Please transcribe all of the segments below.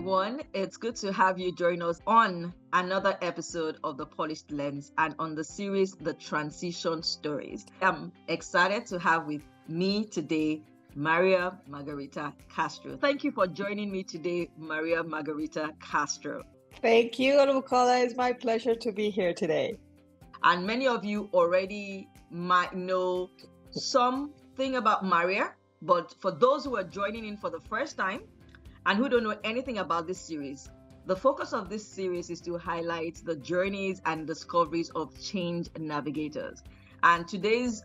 everyone. It's good to have you join us on another episode of The Polished Lens and on the series, The Transition Stories. I'm excited to have with me today, Maria Margarita Castro. Thank you for joining me today, Maria Margarita Castro. Thank you, Olubukola. It's my pleasure to be here today. And many of you already might know something about Maria, but for those who are joining in for the first time and who don't know anything about this series, the focus of this series is to highlight the journeys and discoveries of change navigators. And today's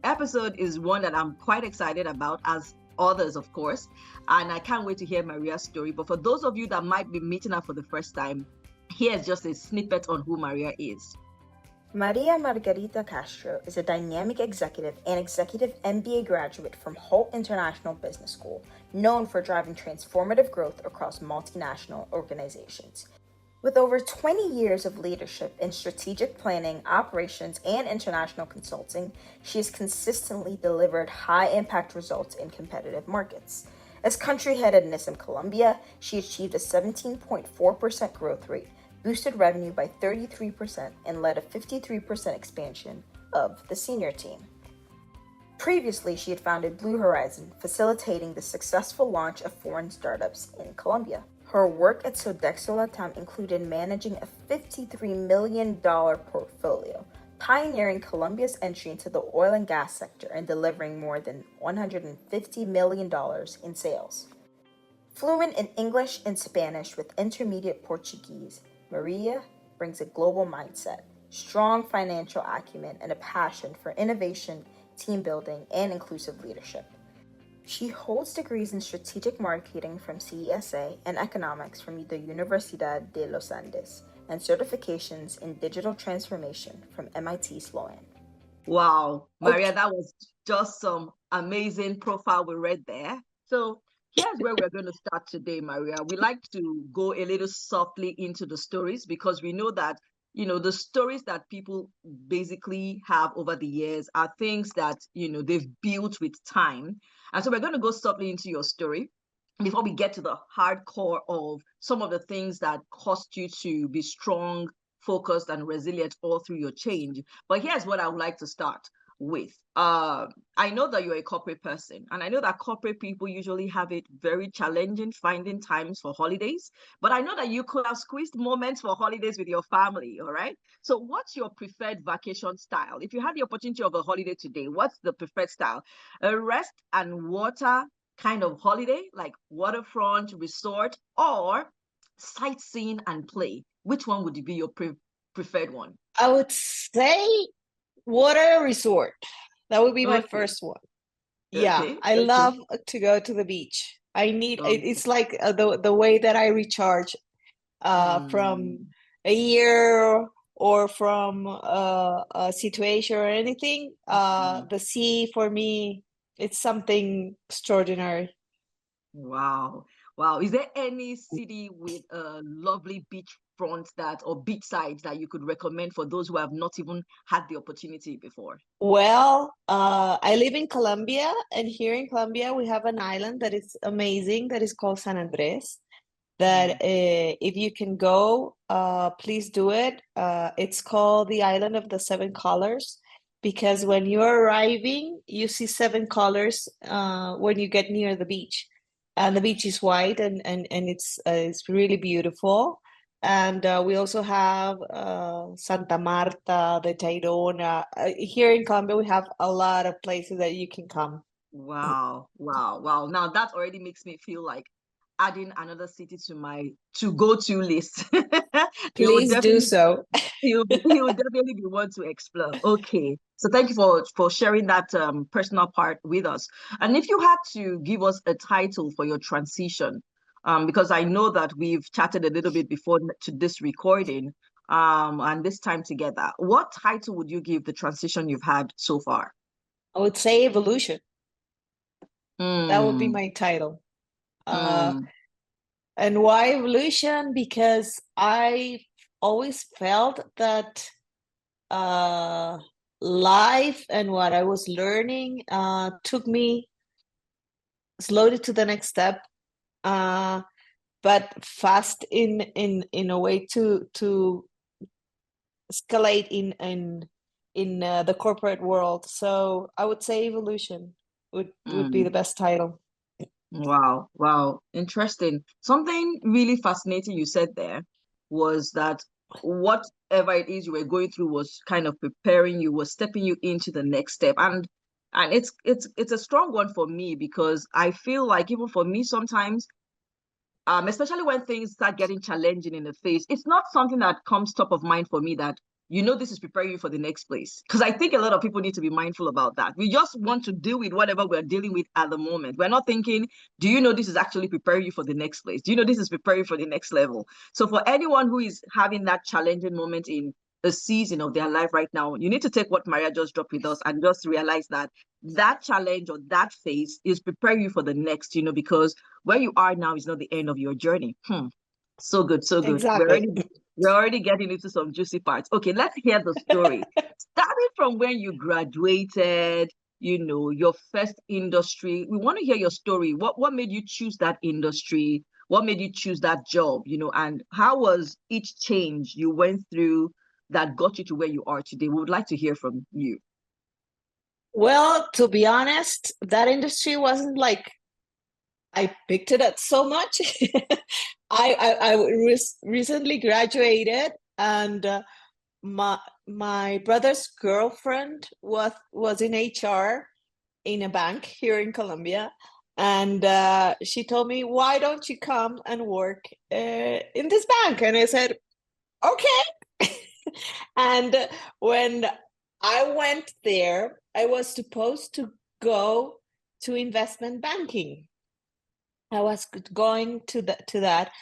episode is one that I'm quite excited about, as others, of course, and I can't wait to hear Maria's story. But for those of you that might be meeting her for the first time, here's just a snippet on who Maria is. Maria Margarita Castro is a dynamic executive and executive MBA graduate from Holt International Business School, known for driving transformative growth across multinational organizations. With over 20 years of leadership in strategic planning, operations, and international consulting, she has consistently delivered high-impact results in competitive markets. As country head at Nissan Colombia, she achieved a 17.4% growth rate, boosted revenue by 33%, and led a 53% expansion of the senior team. Previously, she had founded Blue Horizon, facilitating the successful launch of foreign startups in Colombia. Her work at Sodexo Latam included managing a $53 million portfolio, pioneering Colombia's entry into the oil and gas sector and delivering more than $150 million in sales. Fluent in English and Spanish with intermediate Portuguese, Maria brings a global mindset, strong financial acumen, and a passion for innovation, team building, and inclusive leadership. She holds degrees in strategic marketing from CESA and economics from the Universidad de los Andes and certifications in digital transformation from MIT Sloan. Wow, Maria, that was just some amazing profile we read there. So here's where we're going to start today, Maria. We like to go a little softly into the stories because we know that, the stories that people basically have over the years are things that, they've built with time. And so we're going to go softly into your story before we get to the hardcore of some of the things that caused you to be strong, focused, and resilient all through your change. But here's what I would like to start with. I know that you're a corporate person, and I know that corporate people usually have it very challenging finding times for holidays, but I know that you could have squeezed moments for holidays with your family, all right? So what's your preferred vacation style? If you had the opportunity of a holiday today, what's the preferred style? A rest and water kind of holiday, like waterfront, resort, or sightseeing and play? Which one would be your preferred one? I would say water resort. That would be my first one. Yeah, I love to go to the beach. I need it's like the way that I recharge from a year or from a situation or anything. The sea for me, it's something extraordinary. Wow. Is there any city with a lovely beach front or beach sides that you could recommend for those who have not even had the opportunity before? Well, I live in Colombia, and here in Colombia we have an island that is amazing that is called San Andres. That if you can go, please do it. It's called the Island of the Seven Colors because when you're arriving, you see seven colors when you get near the beach. And the beach is white and it's really beautiful. And we also have Santa Marta, the Tayrona. Here in Colombia, we have a lot of places that you can come. Wow. Now that already makes me feel like adding another city to my to-go-to list. Please do so. He will definitely be one to explore. Okay. So thank you for sharing that personal part with us. And if you had to give us a title for your transition, because I know that we've chatted a little bit before to this recording, and this time together, what title would you give the transition you've had so far? I would say evolution. That would be my title. And why evolution? Because I always felt that life and what I was learning took me slowly to the next step. but fast in a way to escalate in the corporate world. So I would say evolution would be the best title. Wow, wow, interesting. Something really fascinating you said there was that whatever it is you were going through was kind of preparing you, was stepping you into the next step. And it's a strong one for me, because I feel like even for me sometimes, especially when things start getting challenging in the face, it's not something that comes top of mind for me, that this is preparing you for the next place. Because I think a lot of people need to be mindful about that. We just want to deal with whatever we're dealing with at the moment. We're not thinking, do you know this is actually preparing you for the next place? Do you know this is preparing you for the next level? So for anyone who is having that challenging moment in a season of their life right now, you need to take what Maria just dropped with us and just realize that that challenge or that phase is preparing you for the next, because where you are now is not the end of your journey. So good, so good. Exactly. We're already getting into some juicy parts. Okay, let's hear the story. Starting from when you graduated, your first industry. We want to hear your story. What made you choose that industry? What made you choose that job? And how was each change you went through that got you to where you are today? We would like to hear from you. Well, to be honest, that industry wasn't like I picked it up so much. I recently graduated, and my brother's girlfriend was in HR in a bank here in Colombia, and she told me, "Why don't you come and work in this bank?" And I said, "Okay." And when I went there, I was supposed to go to investment banking. I was going to that.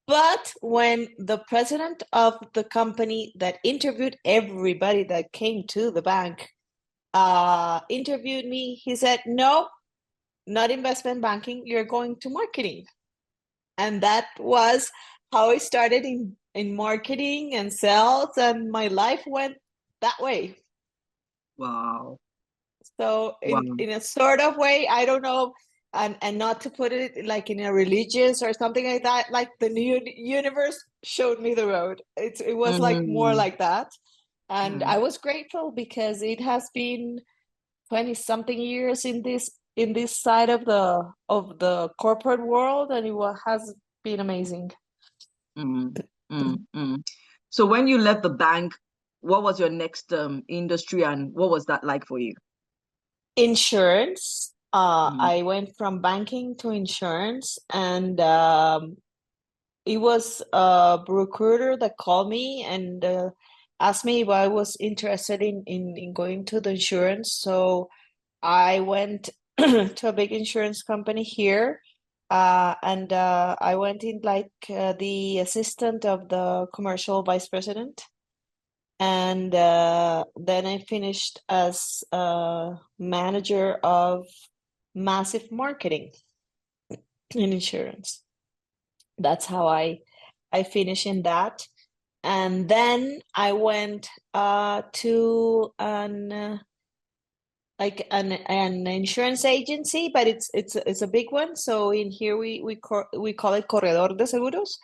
But when the president of the company that interviewed everybody that came to the bank interviewed me, he said, "No, not investment banking, you're going to marketing." And that was how I started in marketing and sales, and my life went that way. Wow. So Wow. in a sort of way, I don't know, and not to put it like in a religious or something like that, like the new universe showed me the road. It was like more like that. And I was grateful because it has been 20 something years in this side of the corporate world, and has been amazing. So when you left the bank, what was your next industry, and what was that like for you? Insurance. I went from banking to insurance, and it was a recruiter that called me and asked me if I was interested in going to the insurance. So I went to a big insurance company here, and I went in like the assistant of the commercial vice president. And then I finished as a manager of massive marketing in insurance. That's how I finished in that. And then I went to an insurance agency, but it's a big one. So in here we call it corredor de seguros.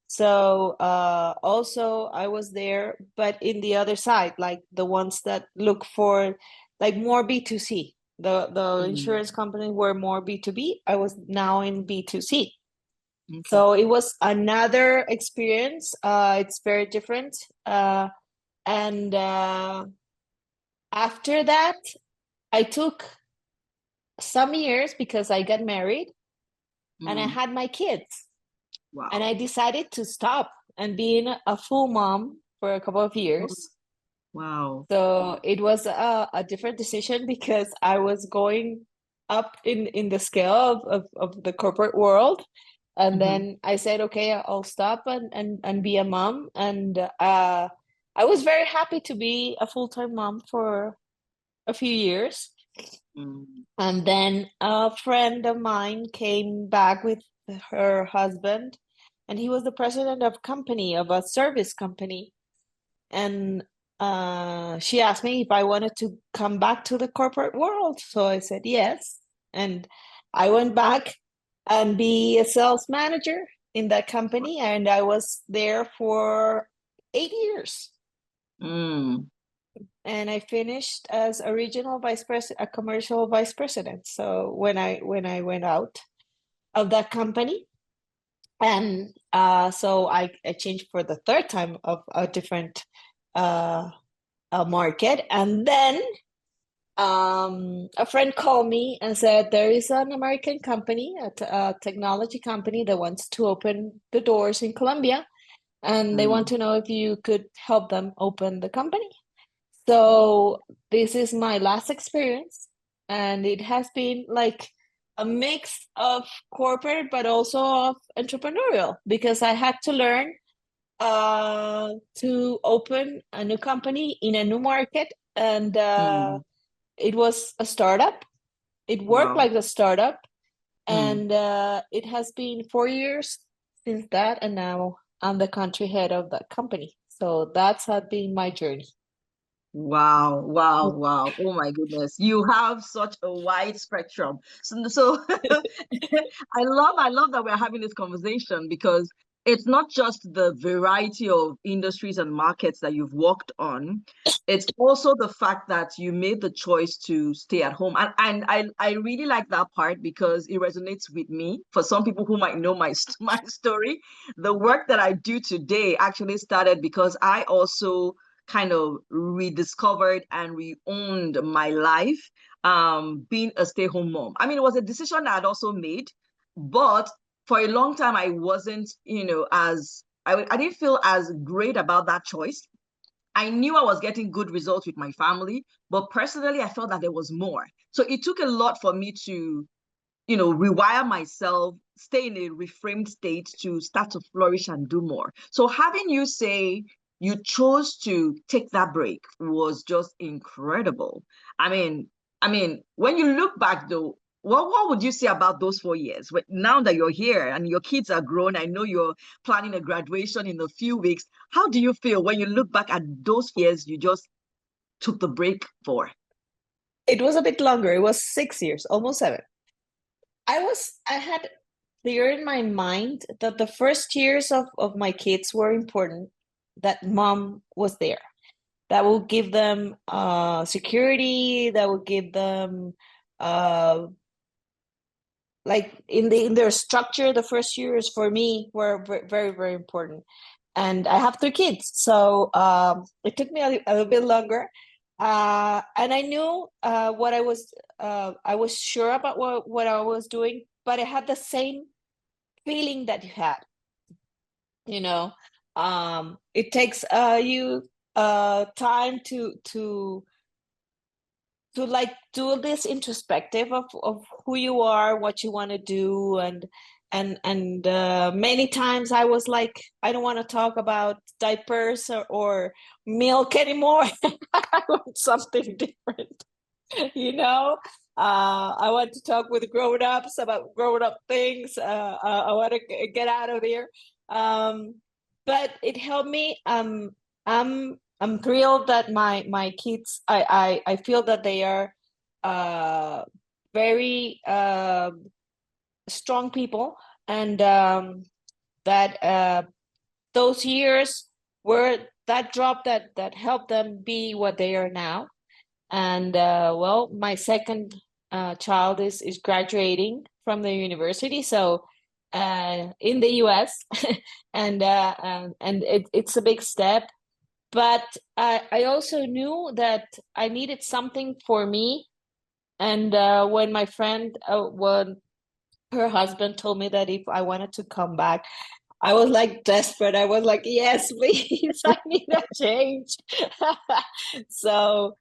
So also I was there, but in the other side, like the ones that look for like more B2C. The insurance companies were more B2B. I was now in B2C. Okay. So it was another experience. It's very different. And after that, I took some years because I got married and I had my kids. Wow. And I decided to stop and being a full mom for a couple of years. Wow. So it was a different decision because I was going up in the scale of the corporate world. And then I said, okay, I'll stop and be a mom. And I was very happy to be a full-time mom for a few years. And then a friend of mine came back with her husband, and he was the president of a service company. And she asked me if I wanted to come back to the corporate world. So I said yes. And I went back and be a sales manager in that company, and I was there for 8 years. Mm. And I finished as a regional vice president, a commercial vice president. So when I went out of that company, and so I changed for the third time of a different market, and then a friend called me and said there is an American company, a technology company that wants to open the doors in Colombia, and they want to know if you could help them open the company. So this is my last experience, and it has been like a mix of corporate but also of entrepreneurial, because I had to learn to open a new company in a new market, and it was a startup. It worked Wow. like a startup, and it has been 4 years since that, and now I'm the country head of that company. So that's had been my journey. Wow, wow, wow. Oh my goodness. You have such a wide spectrum. So I love that we're having this conversation, because it's not just the variety of industries and markets that you've worked on. It's also the fact that you made the choice to stay at home. And I really like that part, because it resonates with me. For some people who might know my story, the work that I do today actually started because I also kind of rediscovered and reowned my life, being a stay-home mom. I mean, it was a decision I had also made, but for a long time I wasn't, as I didn't feel as great about that choice. I knew I was getting good results with my family, but personally I felt that there was more. So it took a lot for me to, rewire myself, stay in a reframed state to start to flourish and do more. So having you say you chose to take that break was just incredible. I mean, when you look back though, what would you say about those 4 years? Now that you're here and your kids are grown, I know you're planning a graduation in a few weeks. How do you feel when you look back at those years you just took the break for? It was a bit longer. It was 6 years, almost 7. I had clear in my mind that the first years of my kids were important, that mom was there. That will give them security, that will give them like in their structure. The first years for me were very, very important. And I have 3 kids, so it took me a little bit longer. And I knew what I was sure about what I was doing, but I had the same feeling that you had. It takes you time to like do this introspective of who you are, what you want to do, and many times I was like, I don't want to talk about diapers or milk anymore. I want something different. I want to talk with grown-ups about grown-up things. I want to get out of there. But it helped me. I'm thrilled that my kids, I feel that they are very strong people, and that those years were that drop that helped them be what they are now. And well, my second child is graduating from the university, so in the US, and it's a big step. But I also knew that I needed something for me. And when my friend, when her husband told me that if I wanted to come back, I was like desperate. I was like, yes, please, I need a change. So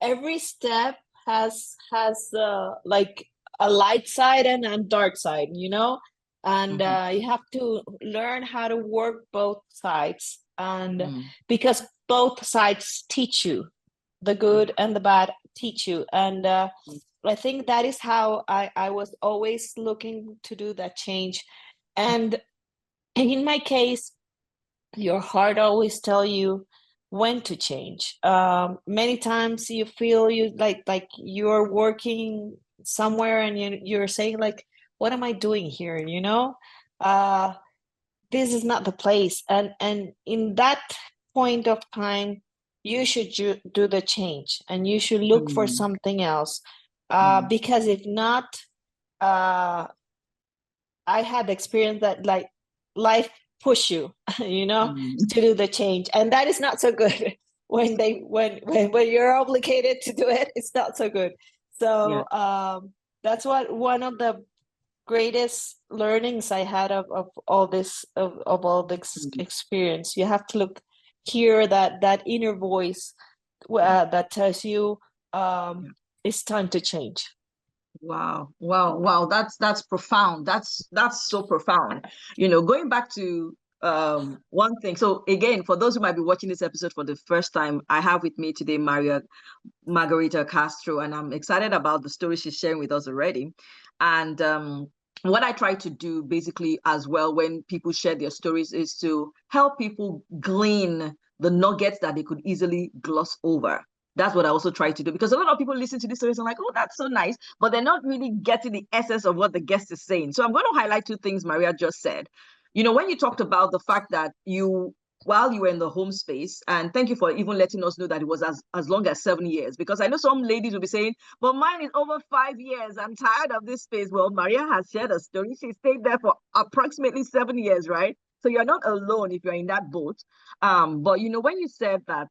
every step has like a light side and a dark side, and you have to learn how to work both sides, and because both sides teach you, the good and the bad teach you. And I think that is how I was always looking to do that change. And in my case, your heart always tell you when to change. Many times you feel you like you're working somewhere and you're saying like, what am I doing here? this is not the place. And in that point of time, you should do the change, and you should look for something else. Because if not, I had experience that like life push you, to do the change, and that is not so good. When you're obligated to do it, it's not so good. So that's one of the greatest learnings I had of all this experience. You have to hear that inner voice that tells you it's time to change. Wow. That's profound. That's so profound. Going back to one thing. So again, for those who might be watching this episode for the first time, I have with me today Maria Margarita Castro, and I'm excited about the story she's sharing with us already. And what I try to do basically as well when people share their stories is to help people glean the nuggets that they could easily gloss over. That's what I also try to do, because a lot of people listen to these stories and like, oh, that's so nice, but they're not really getting the essence of what the guest is saying. So I'm going to highlight two things Maria just said. When you talked about the fact that while you were in the home space, and thank you for even letting us know that it was as long as 7 years, because I know some ladies will be saying, but mine is over 5 years. I'm tired of this space. Well, Maria has shared a story. She stayed there for approximately 7 years, right? So you're not alone if you're in that boat. But when you said that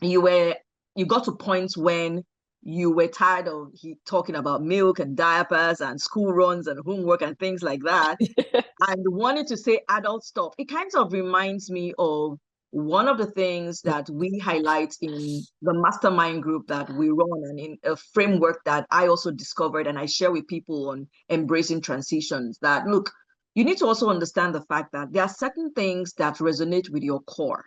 you got to points when you were tired of talking about milk and diapers and school runs and homework and things like that, and wanted to say adult stuff. It kind of reminds me of one of the things that we highlight in the mastermind group that we run, and in a framework that I also discovered and I share with people on embracing transitions, that look, you need to also understand the fact that there are certain things that resonate with your core.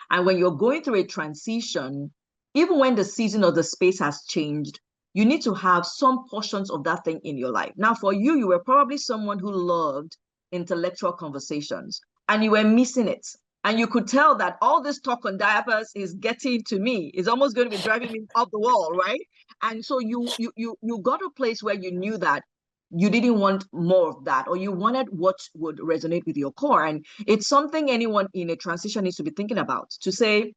And when you're going through a transition, even when the season or the space has changed, you need to have some portions of that thing in your life. Now, for you, you were probably someone who loved intellectual conversations and you were missing it. And you could tell that all this talk on diapers is getting to me. It's almost going to be driving me up the wall, right? And so you got a place where you knew that you didn't want more of that, or you wanted what would resonate with your core. And it's something anyone in a transition needs to be thinking about, to say,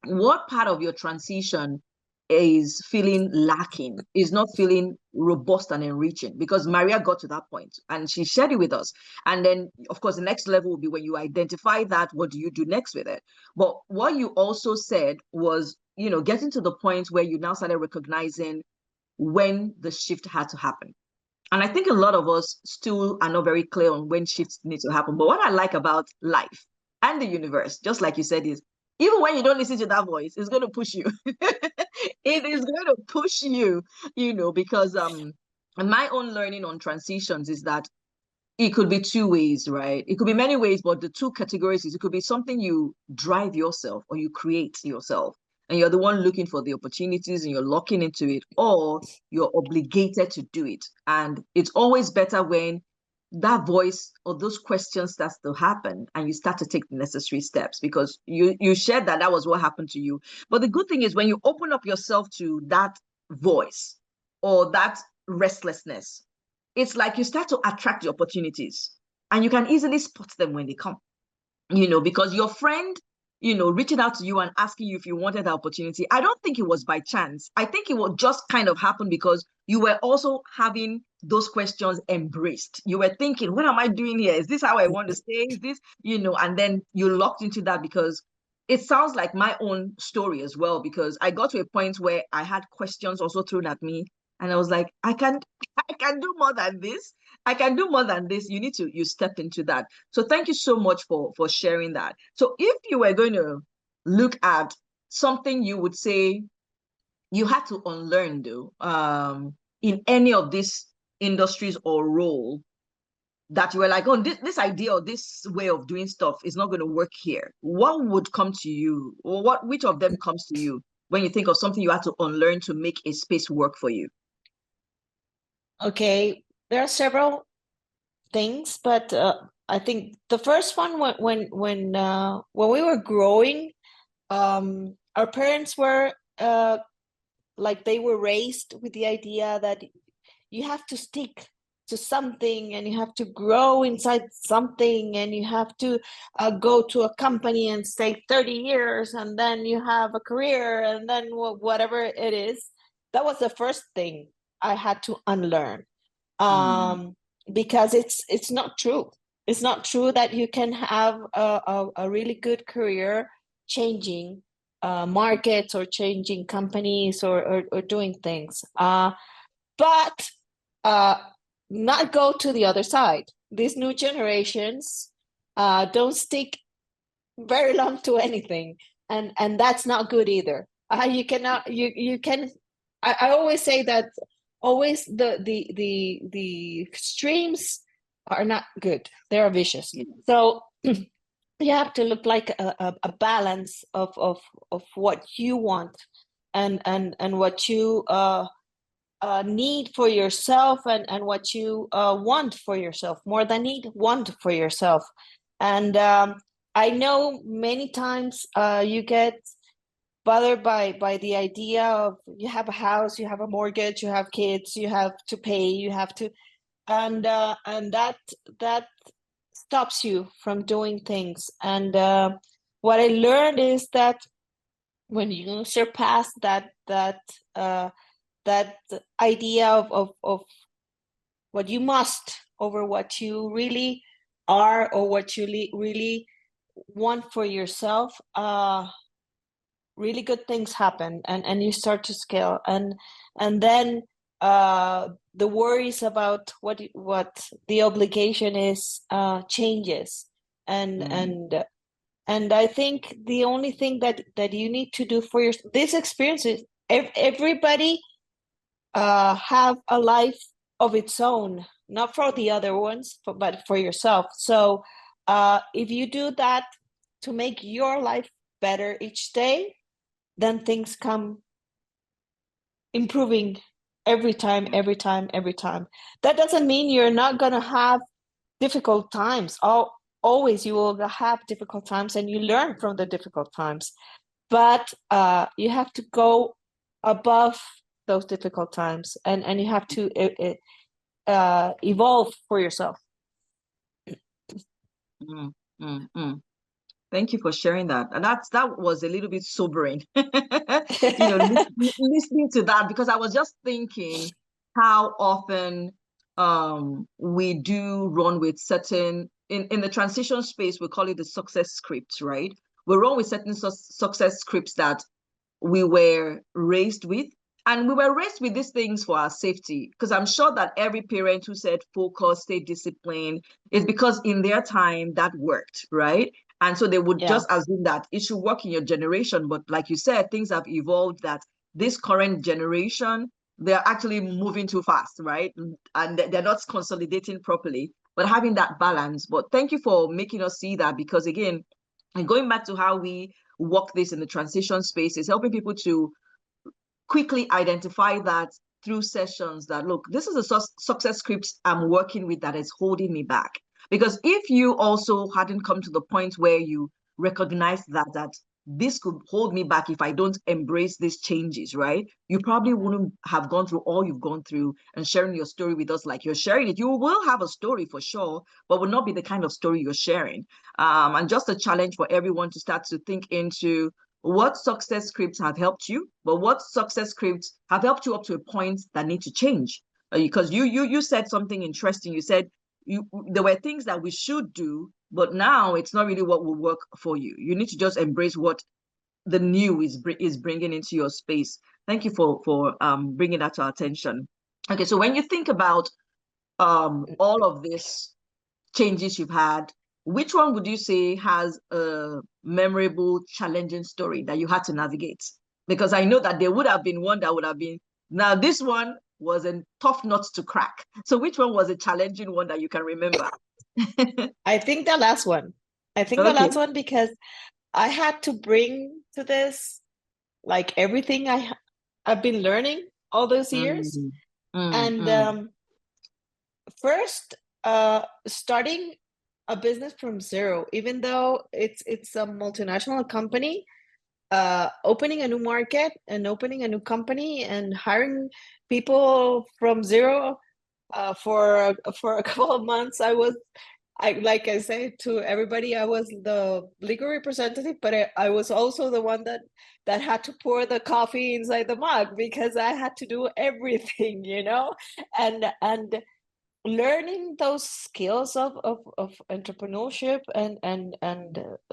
what part of your transition is feeling lacking, is not feeling robust and enriching? Because Maria got to that point and she shared it with us. And then, of course, the next level will be when you identify that, what do you do next with it? But what you also said was, getting to the point where you now started recognizing when the shift had to happen. And I think a lot of us still are not very clear on when shifts need to happen. But what I like about life and the universe, just like you said, is even when you don't listen to that voice, it's going to push you. It is going to push you, because my own learning on transitions is that it could be two ways, right? It could be many ways, but the two categories is it could be something you drive yourself or you create yourself, and you're the one looking for the opportunities and you're locking into it, or you're obligated to do it. And it's always better when that voice or those questions starts to happen and you start to take the necessary steps, because you shared that was what happened to you. But the good thing is when you open up yourself to that voice or that restlessness, it's like you start to attract the opportunities and you can easily spot them when they come, because your friend, reaching out to you and asking you if you wanted the opportunity, I don't think it was by chance. I think it will just kind of happen because you were also having those questions embraced. You were thinking, what am I doing here? Is this how I want to stay? Is this, and then you locked into that, because it sounds like my own story as well, because I got to a point where I had questions also thrown at me. And I was like, I can do more than this. I can do more than this. You step into that. So thank you so much for sharing that. So if you were going to look at something you would say you had to unlearn, though, in any of these industries or role, that you were like, oh, this idea or this way of doing stuff is not going to work here, what would come to you, or which of them comes to you when you think of something you had to unlearn to make a space work for you? Okay, there are several things, but I think the first one, when we were growing, our parents were like, they were raised with the idea that you have to stick to something, and you have to grow inside something, and you have to go to a company and stay 30 years, and then you have a career, and then whatever it is. That was the first thing I had to unlearn, because it's not true. It's not true that you can have a really good career changing markets or changing companies or doing things. But not go to the other side. These new generations don't stick very long to anything, and that's not good either. You cannot. You can. I always say that always the extremes are not good. They are vicious. So you have to look like a balance of what you want and what you need for yourself, and what you want for yourself, more than want for yourself. And I know many times you get bothered by the idea of you have a house, you have a mortgage, you have kids, you have to pay, you have to, and that stops you from doing things. And what I learned is that when you surpass that idea of what you must over what you really are, or what you really want for yourself, really good things happen, and you start to scale, and then the worries about what the obligation is changes, and I think the only thing that you need to do for this experience is everybody have a life of its own, not for the other ones, but for yourself. So if you do that to make your life better each day, then things come improving every time. That doesn't mean you're not going to have difficult times. Always you will have difficult times, and you learn from the difficult times, but you have to go above those difficult times, and you have to evolve for yourself. Thank you for sharing that. And that was a little bit sobering, listening to that, because I was just thinking how often we do run with certain, in the transition space, we call it the success scripts, right? We run with certain success scripts that we were raised with. And we were raised with these things for our safety, because I'm sure that every parent who said focus, stay disciplined, is because in their time that worked, right? And so they would just assume that it should work in your generation. But like you said, things have evolved, that this current generation, they're actually moving too fast, right? And they're not consolidating properly, but having that balance. But thank you for making us see that, because again, and going back to how we work this in the transition space, is helping people to quickly identify that through sessions, that look, this is a success script I'm working with that is holding me back. Because if you also hadn't come to the point where you recognize that this could hold me back if I don't embrace these changes, right? You probably wouldn't have gone through all you've gone through and sharing your story with us like you're sharing it. You will have a story for sure, but will not be the kind of story you're sharing. And just a challenge for everyone to start to think into what success scripts have helped you, but what success scripts have helped you up to a point that need to change. Because you said something interesting. You said there were things that we should do, but now it's not really what will work for you. You need to just embrace what the new is bringing into your space. Thank you for bringing that to our attention. Okay, so when you think about all of these changes you've had, which one would you say has a memorable, challenging story that you had to navigate? Because I know that there would have been one that would have been, now this one was a tough nut to crack. So which one was a challenging one that you can remember? I think the last one. The last one, because I had to bring to this like everything I've been learning all those years. First, starting a business from zero, even though it's a multinational company, opening a new market and opening a new company and hiring people from zero, For a couple of months, like I say to everybody, I was the legal representative, but I was also the one that had to pour the coffee inside the mug because I had to do everything, and learning those skills of entrepreneurship and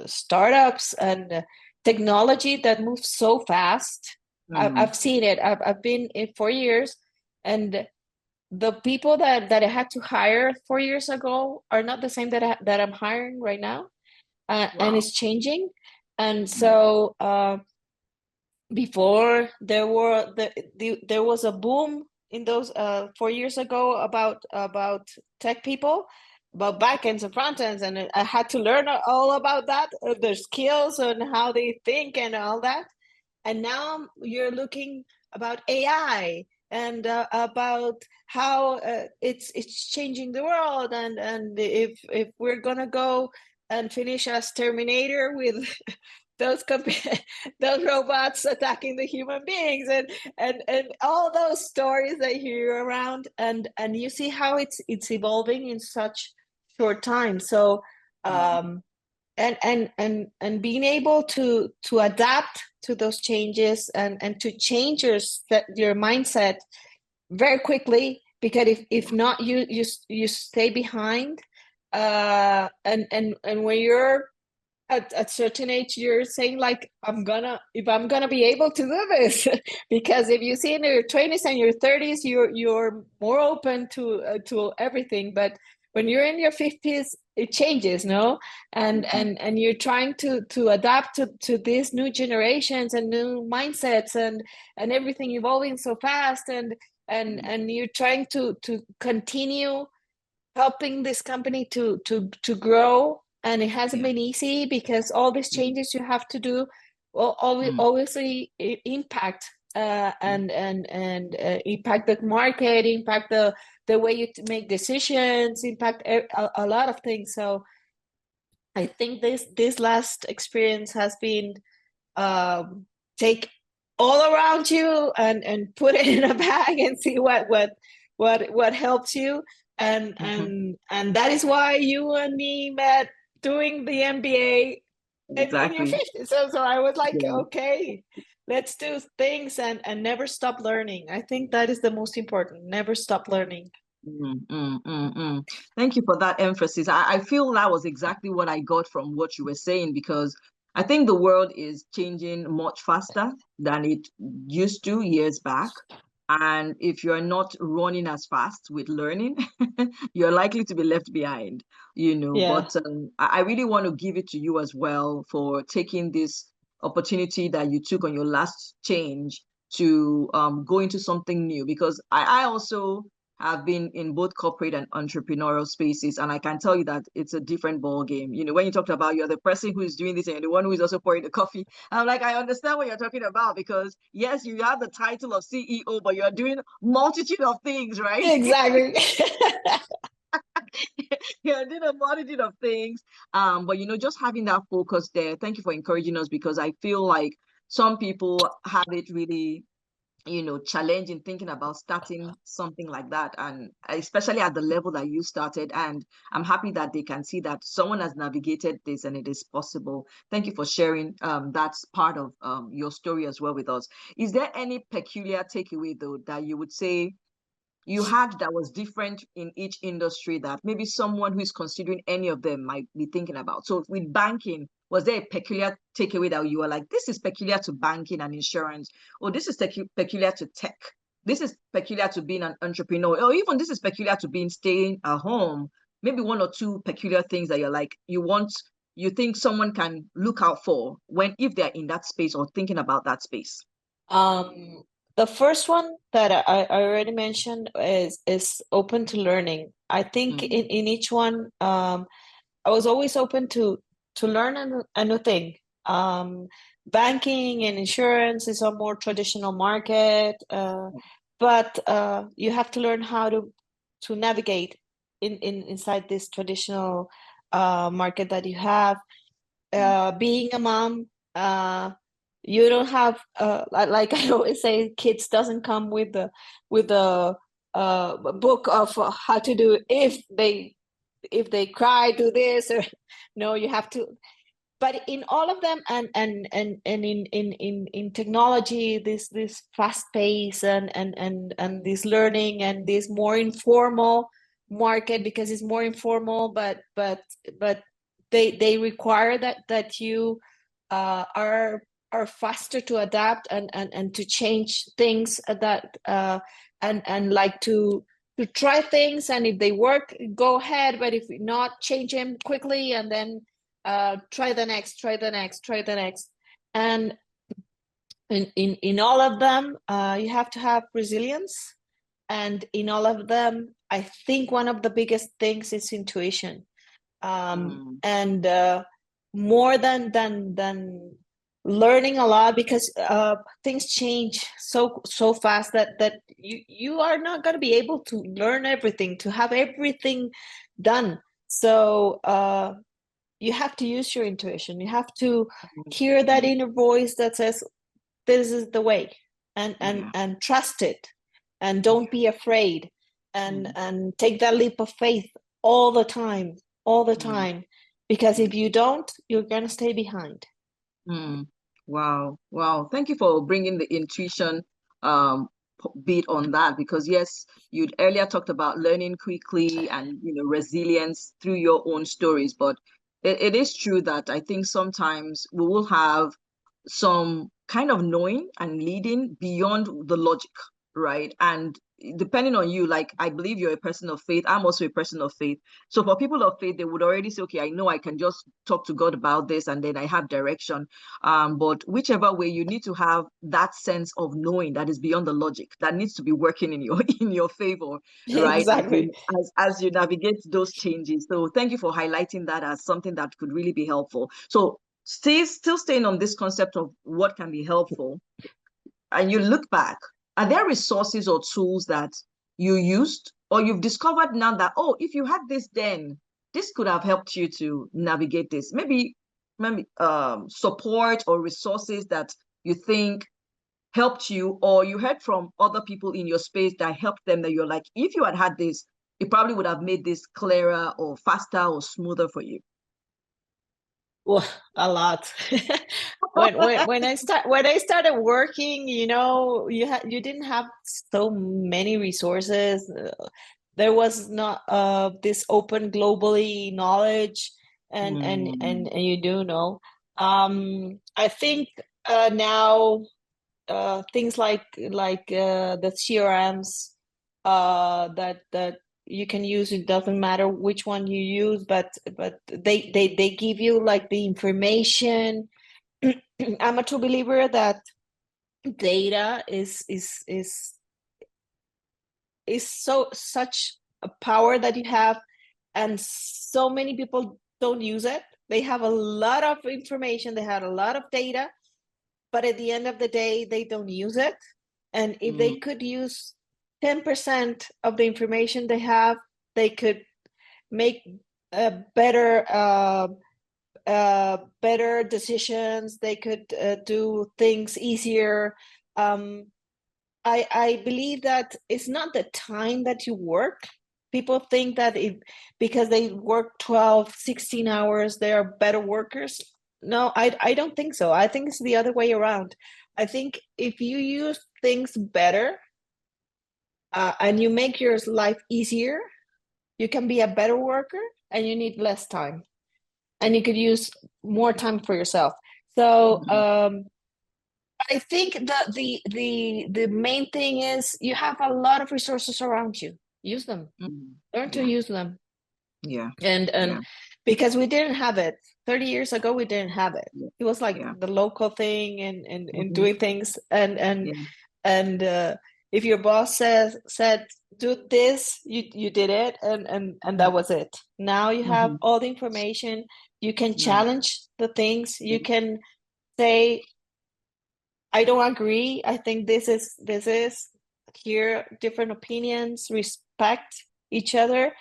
startups and technology that moves so fast. I've seen it. I've been in 4 years, and the people that I had to hire 4 years ago are not the same that I'm hiring right now, and it's changing. And so before there was a boom in those 4 years ago about tech people, about backends and frontends, and I had to learn all about that, their skills and how they think and all that. And now you're looking about AI and about how it's changing the world, and if we're gonna go and finish as Terminator with those those robots attacking the human beings, and all those stories that you hear around, and you see how it's evolving in such short time. So and being able to adapt to those changes and to change your mindset very quickly, because if not, you stay behind, and when you're at certain age, you're saying like, I'm gonna be able to do this because if you see in your 20s and your 30s, you're more open to everything. But when you're in your 50s, it changes, no? And you're trying to adapt to these new generations and new mindsets and everything evolving so fast, and you're trying to continue helping this company to grow. And it hasn't been easy because all these changes you have to do will obviously impact and impact the market, impact the way you make decisions, impact a lot of things. So I think this last experience has been take all around you and put it in a bag and see what helps you. And that is why you and me met doing the MBA in your 50s. So I was like, okay, let's do things and never stop learning. I think that is the most important. Never stop learning. Thank you for that emphasis. I feel that was exactly what I got from what you were saying, because I think the world is changing much faster than it used to years back. And if you're not running as fast with learning, you're likely to be left behind, But I really want to give it to you as well for taking this opportunity that you took on your last change to go into something new, because I also have been in both corporate and entrepreneurial spaces, and I can tell you that it's a different ball game. When you talked about you're the person who is doing this and the one who is also pouring the coffee, I'm like, I understand what you're talking about, because yes, you have the title of CEO, but you're doing multitude of things, right? Exactly. You're doing a multitude of things, but just having that focus there. Thank you for encouraging us, because I feel like some people have it really challenging thinking about starting something like that, and especially at the level that you started. And I'm happy that they can see that someone has navigated this and it is possible. Thank you for sharing that's part of your story as well with us. Is there any peculiar takeaway though that you would say you had that was different in each industry that maybe someone who is considering any of them might be thinking about? So with banking, was there a peculiar takeaway that you were like, this is peculiar to banking and insurance, or this is peculiar to tech, this is peculiar to being an entrepreneur, or even this is peculiar to being staying at home? Maybe one or two peculiar things that you're like, you think someone can look out for if they're in that space or thinking about that space. The first one that I already mentioned is open to learning. I think in each one, I was always open to learn a new thing. Banking and insurance is a more traditional market, but you have to learn how to navigate inside this traditional market that you have. Being a mom, you don't have like I always say, kids doesn't come with the book of how to do if they cry, do this, or no, you have to. But in all of them, and in technology, this fast pace and this learning and this more informal market, because it's more informal, but they require that you are faster to adapt and to change things, that and like to try things, and if they work, go ahead, but if not, change them quickly, and then try the next, and in all of them you have to have resilience, and in all of them I think one of the biggest things is intuition, and more than learning a lot, because things change so fast that you are not going to be able to learn everything, to have everything done. So you have to use your intuition. You have to hear that inner voice that says, this is the way, and trust it, and don't be afraid, and take that leap of faith all the time, because if you don't, you're going to stay behind. Wow. Thank you for bringing the intuition bit on that, because yes, you'd earlier talked about learning quickly and resilience through your own stories, but it is true that I think sometimes we will have some kind of knowing and leading beyond the logic, right? And depending on you, like, I believe you're a person of faith. I'm also a person of faith. So for people of faith, they would already say, okay, I know I can just talk to God about this and then I have direction. But whichever way, you need to have that sense of knowing that is beyond the logic, that needs to be working in your favor, right? Exactly. As you navigate those changes. So thank you for highlighting that as something that could really be helpful. So still staying on this concept of what can be helpful, and you look back, are there resources or tools that you used or you've discovered now that, oh, if you had this, then this could have helped you to navigate this? Maybe support or resources that you think helped you, or you heard from other people in your space that helped them, that you're like, if you had this, it probably would have made this clearer or faster or smoother for you. Well, a lot. when I started working, you didn't have so many resources. There was not this open globally knowledge, and you do know. I think now things like the CRMs that you can use, it doesn't matter which one you use, but they give you like the information. I'm a true believer that data is such a power that you have, and so many people don't use it. They have a lot of information, they have a lot of data, but at the end of the day, they don't use it. And if they could use 10% of the information they have, they could make better decisions. They could do things easier. I believe that it's not the time that you work. People think that because they work 12, 16 hours, they are better workers. No, I don't think so. I think it's the other way around. I think if you use things better, and you make your life easier, you can be a better worker, and you need less time, and you could use more time for yourself. So I think that the main thing is you have a lot of resources around you. Use them. Learn to use them. And because we didn't have it 30 years ago, we didn't have it. It was like the local thing and doing things, and if your boss said do this, you did it, and that was it. Now you have all the information. You can challenge the things. You can say, I don't agree. I think this is hear different opinions, respect each other.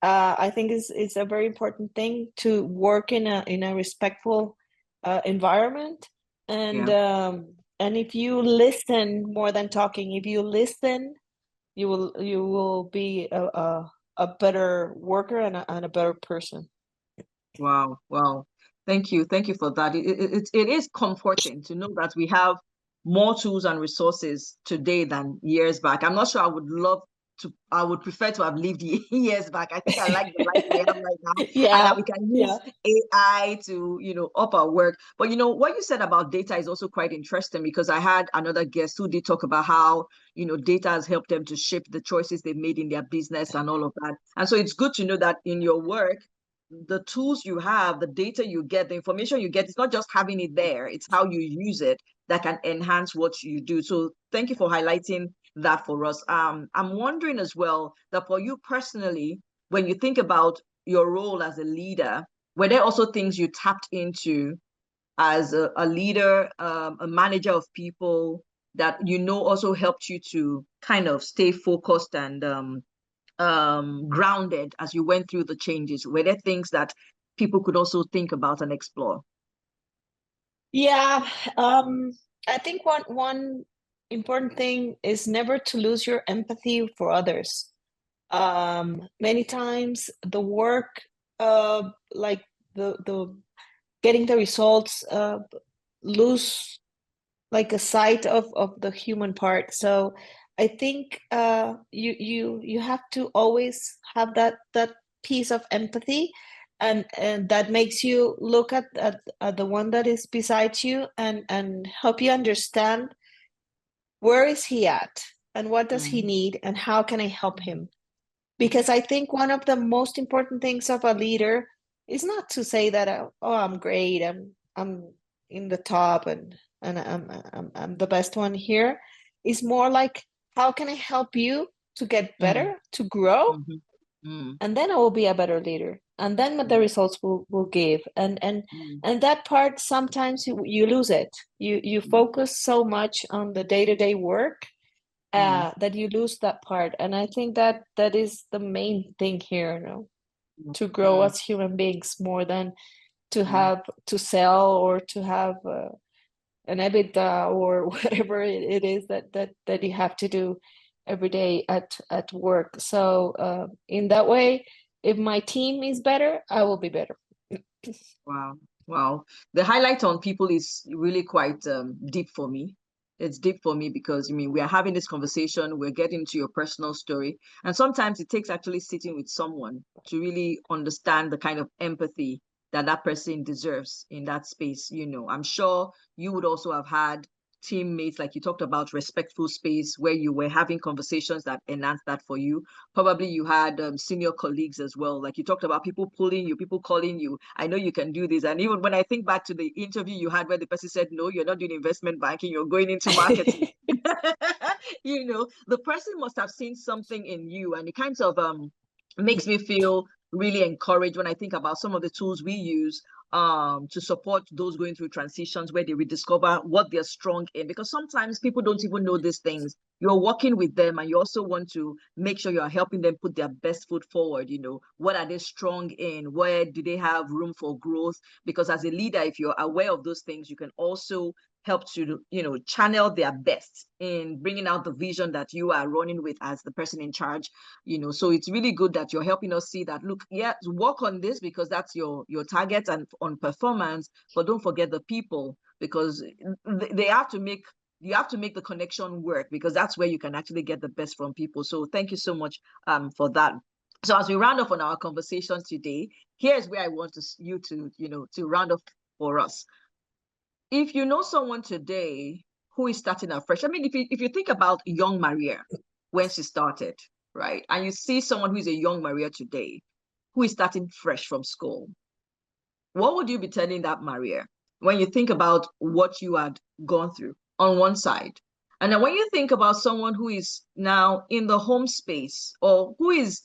I think it's a very important thing to work in a respectful environment, and if you listen more than talking, if you listen you will be a better worker and a better person. Wow. Wow. Thank you. Thank you for that. It is comforting to know that we have more tools and resources today than years back. I'm not sure I would prefer to have lived years back. I think I like the life we have right now, and Yeah, that we can use AI to, up our work. But what you said about data is also quite interesting, because I had another guest who did talk about how, data has helped them to shape the choices they made in their business and all of that. And so it's good to know that in your work, the tools you have, the data you get, the information you get, it's not just having it there, it's how you use it that can enhance what you do. So thank you for highlighting that for us. I'm wondering as well that for you personally, when you think about your role as a leader, were there also things you tapped into as a leader, a manager of people, that also helped you to kind of stay focused and grounded as you went through the changes? Were there things that people could also think about and explore? Yeah, I think one important thing is never to lose your empathy for others. Many times the work, like the getting the results, lose like a sight of the human part. So I think you have to always have that piece of empathy, and that makes you look at the one that is beside you and help you understand where is he at and what does he need and how can I help him. Because I think one of the most important things of a leader is not to say that, oh, I'm great, I'm in the top and I'm the best one here. It's more like, how can I help you to get better, to grow? And then I will be a better leader. And then the results will give. And that part, sometimes you lose it. You focus so much on the day-to-day work that you lose that part. And I think that is the main thing here, to grow as human beings, more than to have to sell or to have an EBITDA or whatever it is that you have to do every day at work. So in that way, if my team is better, I will be better. Wow. The highlight on people is really quite deep for me. It's deep for me because, we are having this conversation, we're getting to your personal story. And sometimes it takes actually sitting with someone to really understand the kind of empathy that person deserves in that space. I'm sure you would also have had teammates, like you talked about, respectful space where you were having conversations that enhanced that for you. Probably you had senior colleagues as well, like you talked about, people pulling you, people calling you, I know you can do this. And even when I think back to the interview you had where the person said, no, you're not doing investment banking, you're going into marketing. The person must have seen something in you, and it kind of makes me feel really encouraged when I think about some of the tools we use to support those going through transitions, where they rediscover what they're strong in, because sometimes people don't even know these things. You're working with them and you also want to make sure you're helping them put their best foot forward. What are they strong in? Where do they have room for growth? Because as a leader, if you're aware of those things, you can also help to channel their best in bringing out the vision that you are running with as the person in charge. So it's really good that you're helping us see that, look, yeah, work on this because that's your target and on performance, but don't forget the people, because they have to make you have to make the connection work, because that's where you can actually get the best from people. So thank you so much for that. So as we round off on our conversation today, here's where I want you to round off for us. If you know someone today who is starting afresh, if you think about young Maria when she started, right, and you see someone who is a young Maria today who is starting fresh from school, what would you be telling that Maria when you think about what you had gone through on one side? And then when you think about someone who is now in the home space, or who is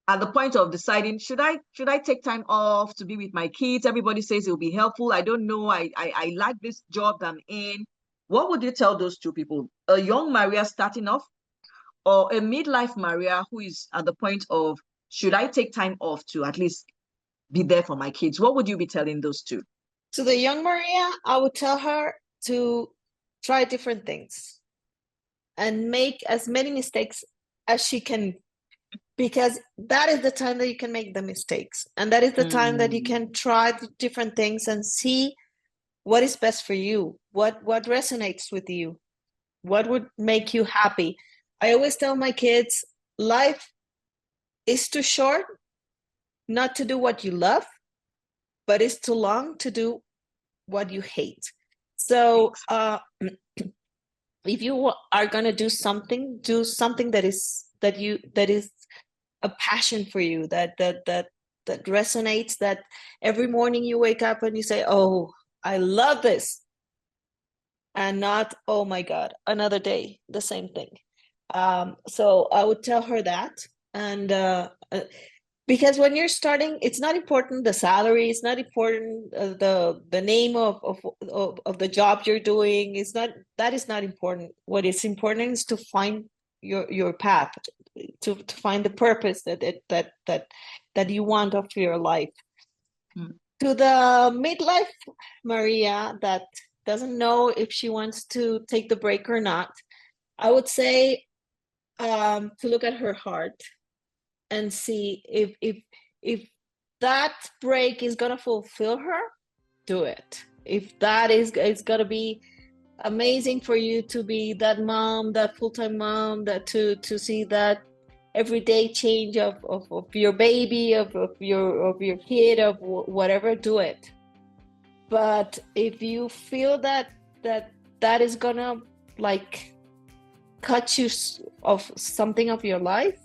at the point of deciding, should I take time off to be with my kids? Everybody says it will be helpful. I don't know. I like this job that I'm in. What would you tell those two people? A young Maria starting off, or a midlife Maria who is at the point of, should I take time off to at least be there for my kids? What would you be telling those two? To the young Maria, I would tell her to try different things and make as many mistakes as she can, because that is the time that you can make the mistakes, and that is the time that you can try different things and see what is best for you, what resonates with you, what would make you happy. I always tell my kids, life is too short not to do what you love, but it's too long to do what you hate. So if you are going to do something that is a passion for you, that resonates, that every morning you wake up and you say, oh, I love this, and not, oh my God, another day, the same thing. So I would tell her that. And because when you're starting, it's not important the salary, it's not important the name of the job you're doing. That is not important. What is important is to find your path, to find the purpose that you want of your life. To the midlife Maria that doesn't know if she wants to take the break or not, I would say to look at her heart and see if that break is gonna fulfill her, do it. If that is, it's gonna be amazing for you to be that mom, that full-time mom, that to see that everyday change of your baby, of your kid, of whatever, do it. But if you feel that is gonna like cut you of something of your life,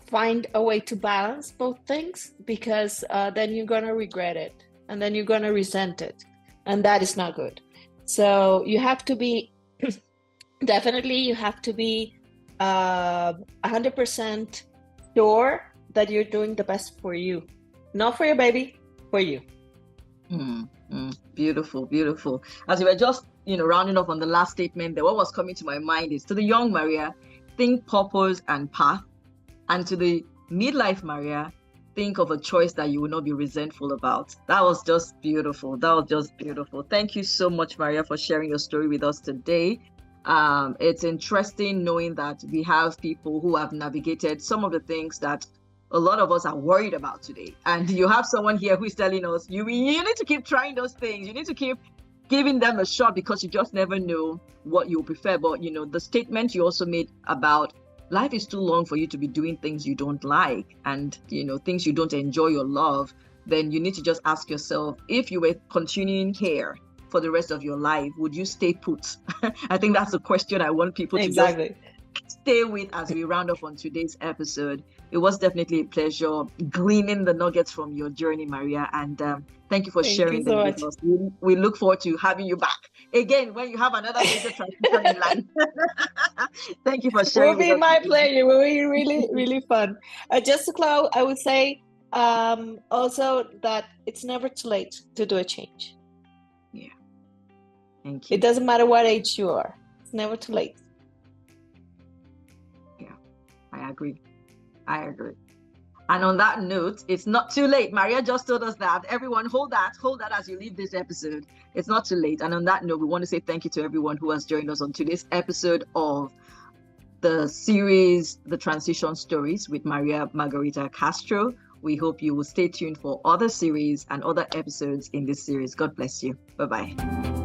find a way to balance both things, because then you're gonna regret it, and then you're gonna resent it, and that is not good. So you have to be definitely, you have to be 100% sure that you're doing the best for you, not for your baby, for you. Beautiful, beautiful. As we were just, rounding off on the last statement there, what was coming to my mind is, to the young Maria, think purpose and path, and to the midlife Maria, think of a choice that you will not be resentful about. That was just beautiful. Thank you so much, Maria, for sharing your story with us today. It's interesting knowing that we have people who have navigated some of the things that a lot of us are worried about today. And you have someone here who is telling us, you need to keep trying those things. You need to keep giving them a shot, because you just never know what you prefer. But, the statement you also made about life is too long for you to be doing things you don't like, and, things you don't enjoy or love, then you need to just ask yourself, if you were continuing here for the rest of your life, would you stay put? I think that's the question I want people to just stay with as we round up on today's episode. It was definitely a pleasure gleaning the nuggets from your journey, Maria, and thank you for sharing them with us. We look forward to having you back again when you have another major transition in life. Thank you for sharing. It will be my pleasure. It will be really, really fun. Just to close, I would say also that it's never too late to do a change. Yeah. Thank you. It doesn't matter what age you are. It's never too late. Yeah, I agree. And on that note, it's not too late. Maria just told us that. Everyone, hold that as you leave this episode. It's not too late. And on that note, we want to say thank you to everyone who has joined us on today's episode of the series, The Transition Stories with Maria Margarita Castro. We hope you will stay tuned for other series and other episodes in this series. God bless you. Bye-bye.